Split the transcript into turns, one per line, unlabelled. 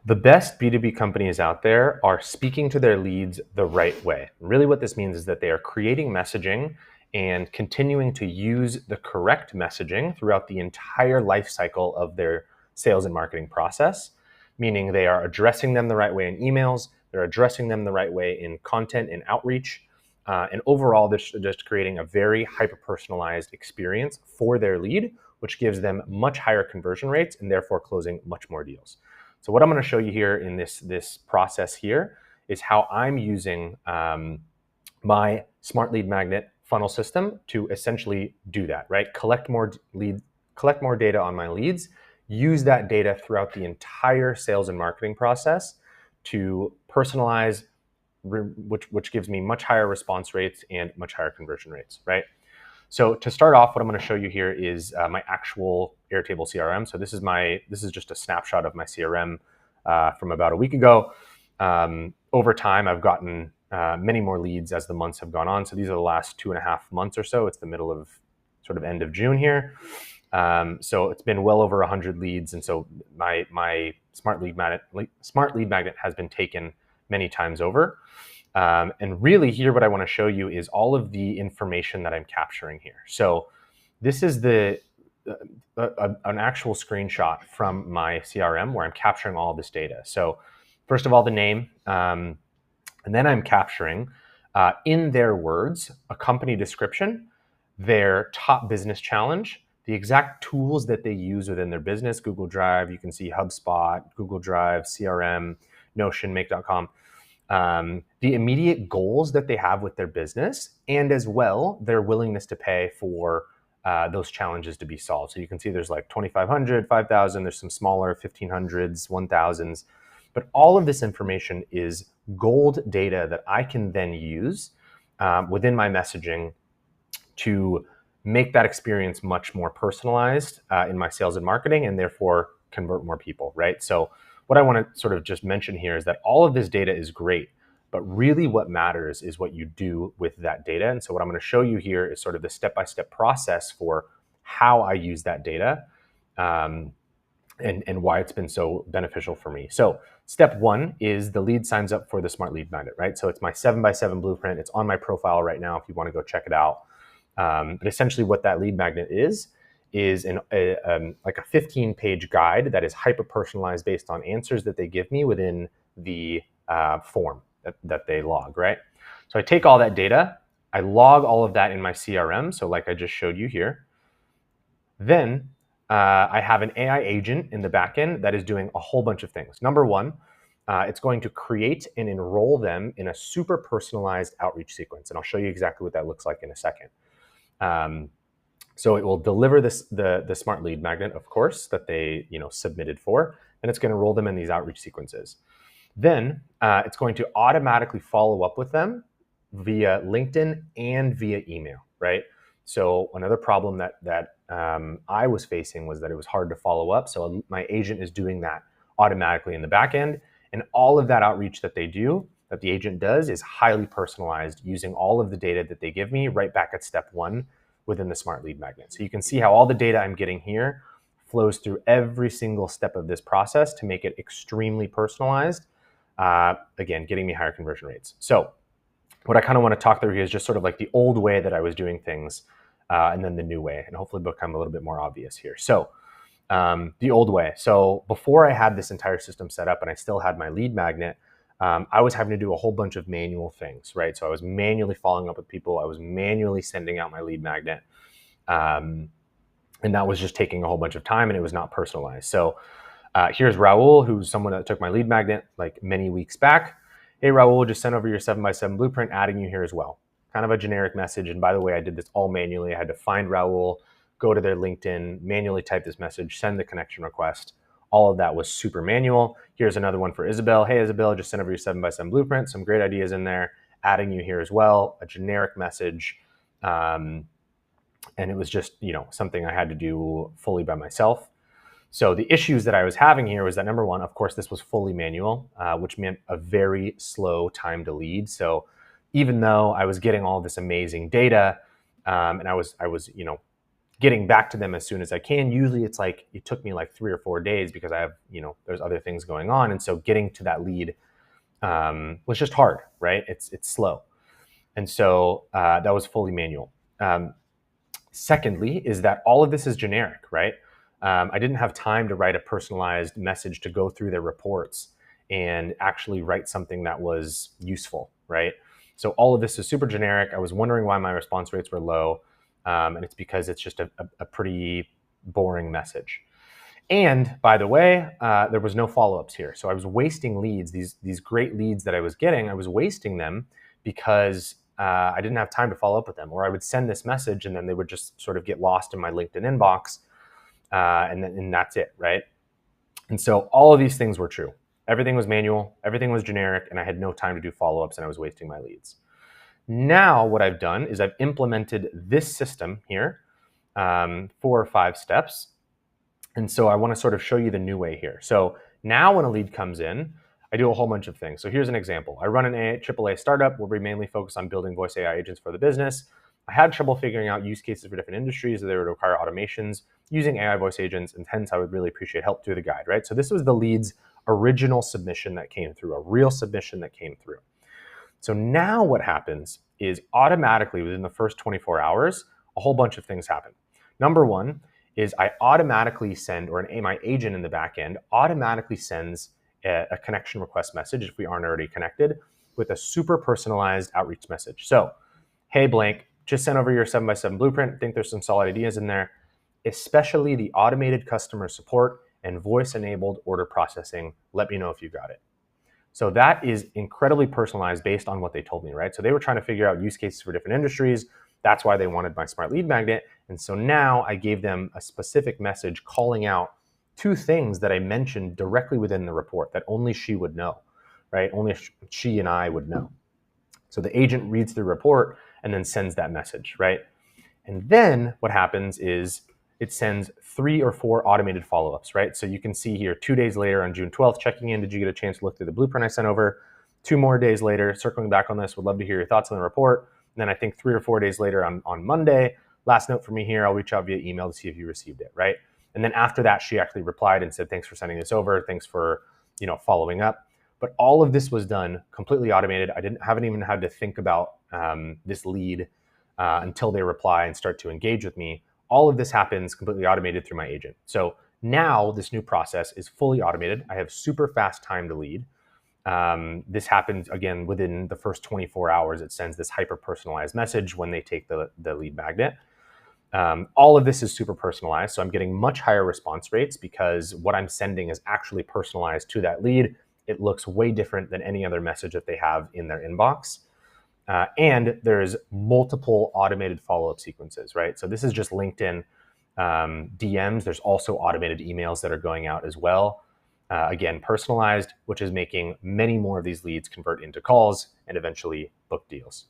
The best B2B companies out there are speaking to their leads the right way. Really what this means is that they are creating messaging and continuing to use the correct messaging throughout the entire life cycle of their sales and marketing process, meaning they are addressing them the right way in emails, they're addressing them the right way in content and outreach, and overall, they're just creating a very hyper-personalized experience for their lead, which gives them much higher conversion rates and therefore closing much more deals. So what I'm going to show you here in this process here is how I'm using my smart lead magnet funnel system to essentially do that, right? Collect more data on my leads, use that data throughout the entire sales and marketing process to personalize, which gives me much higher response rates and much higher conversion rates, right? So to start off, what I'm going to show you here is my actual Airtable CRM. So this is just a snapshot of my CRM from about a week ago. Over time, I've gotten many more leads as the months have gone on. So these are the last 2.5 months or so. It's the middle of sort of end of June here. So it's been well over 100 leads. And so my smart lead magnet has been taken many times over. And really here, what I want to show you is all of the information that I'm capturing here. So this is an actual screenshot from my CRM where I'm capturing all of this data. So first of all, the name, and then I'm capturing, in their words, a company description, their top business challenge, the exact tools that they use within their business, Google Drive, you can see HubSpot, Google Drive, CRM, Notion, Make.com, the immediate goals that they have with their business, and as well, their willingness to pay for those challenges to be solved. So you can see there's like 2,500, 5,000, there's some smaller 1,500s, 1,000s, but all of this information is gold data that I can then use within my messaging to make that experience much more personalized in my sales and marketing, and therefore convert more people, right? So what I want to sort of just mention here is that all of this data is great, but really what matters is what you do with that data. And so what I'm going to show you here is sort of the step-by-step process for how I use that data and why it's been so beneficial for me. So step one is the lead signs up for the smart lead magnet, right? So it's my 7x7 blueprint. It's on my profile right now if you want to go check it out. But essentially what that lead magnet is like a 15-page guide that is hyper-personalized based on answers that they give me within the form that they log, right? So I take all that data, I log all of that in my CRM, so like I just showed you here. Then I have an AI agent in the backend that is doing a whole bunch of things. Number one, it's going to create and enroll them in a super personalized outreach sequence, and I'll show you exactly what that looks like in a second. So it will deliver the smart lead magnet, of course, that they submitted for, and it's going to roll them in these outreach sequences. Then it's going to automatically follow up with them via LinkedIn and via email, right? So another problem that I was facing was that it was hard to follow up. So my agent is doing that automatically in the back end, and all of that outreach that they do, that the agent does, is highly personalized using all of the data that they give me right back at step one within the smart lead magnet. So you can see how all the data I'm getting here flows through every single step of this process to make it extremely personalized. Again, getting me higher conversion rates. So what I kind of want to talk through here is just sort of like the old way that I was doing things and then the new way, and hopefully become a little bit more obvious here. So the old way. So before I had this entire system set up and I still had my lead magnet, I was having to do a whole bunch of manual things, right? So I was manually following up with people. I was manually sending out my lead magnet. And that was just taking a whole bunch of time, and it was not personalized. So here's Raul, who's someone that took my lead magnet like many weeks back. Hey, Raul, just send over your 7x7 blueprint, adding you here as well. Kind of a generic message. And by the way, I did this all manually. I had to find Raul, go to their LinkedIn, manually type this message, send the connection request. All of that was super manual. Here's another one for Isabel. Hey, Isabel, just send over your 7x7 blueprint. Some great ideas in there, adding you here as well. A generic message. And it was just, something I had to do fully by myself. So the issues that I was having here was that, number one, of course, this was fully manual, which meant a very slow time to lead. So even though I was getting all this amazing data, and I was getting back to them as soon as I can. Usually it's like, it took me like 3 or 4 days because I have, there's other things going on. And so getting to that lead was just hard, right? It's slow. And so that was fully manual. Secondly, is that all of this is generic, right? I didn't have time to write a personalized message to go through their reports and actually write something that was useful, right? So all of this is super generic. I was wondering why my response rates were low. And it's because it's just a pretty boring message. And by the way, there was no follow-ups here. So I was wasting leads, these great leads that I was getting, I was wasting them because I didn't have time to follow up with them. Or I would send this message and then they would just sort of get lost in my LinkedIn inbox, and that's it, right? And so all of these things were true. Everything was manual, everything was generic, and I had no time to do follow-ups and I was wasting my leads. Now what I've done is I've implemented this system here, 4 or 5 steps. And so I want to sort of show you the new way here. So now when a lead comes in, I do a whole bunch of things. So here's an example. I run an AAA startup where we mainly focus on building voice AI agents for the business. I had trouble figuring out use cases for different industries that they would require automations using AI voice agents, and hence I would really appreciate help through the guide, right? So this was the lead's original submission that came through, a real submission that came through. So now what happens is automatically within the first 24 hours, a whole bunch of things happen. Number one is I automatically send, or my agent in the back end automatically sends a connection request message if we aren't already connected with a super personalized outreach message. So, hey blank, just sent over your 7x7 blueprint. I think there's some solid ideas in there, especially the automated customer support and voice-enabled order processing. Let me know if you got it. So that is incredibly personalized based on what they told me, right? So they were trying to figure out use cases for different industries. That's why they wanted my smart lead magnet. And so now I gave them a specific message calling out 2 things that I mentioned directly within the report that only she would know, right? Only she and I would know. So the agent reads the report and then sends that message, right? And then what happens is it sends 3 or 4 automated follow-ups, right? So you can see here 2 days later on June 12th, checking in, did you get a chance to look through the blueprint I sent over? 2 more days later, circling back on this, would love to hear your thoughts on the report. And then I think 3 or 4 days later on Monday, last note for me here, I'll reach out via email to see if you received it, right? And then after that, she actually replied and said, thanks for sending this over. Thanks for, following up. But all of this was done completely automated. I haven't even had to think about this lead until they reply and start to engage with me. All of this happens completely automated through my agent. So now this new process is fully automated. I have super fast time to lead. This happens again within the first 24 hours. It sends this hyper personalized message when they take the lead magnet. All of this is super personalized. So I'm getting much higher response rates because what I'm sending is actually personalized to that lead. It looks way different than any other message that they have in their inbox. And there's multiple automated follow-up sequences, right? So this is just LinkedIn DMs. There's also automated emails that are going out as well. Again, personalized, which is making many more of these leads convert into calls and eventually book deals.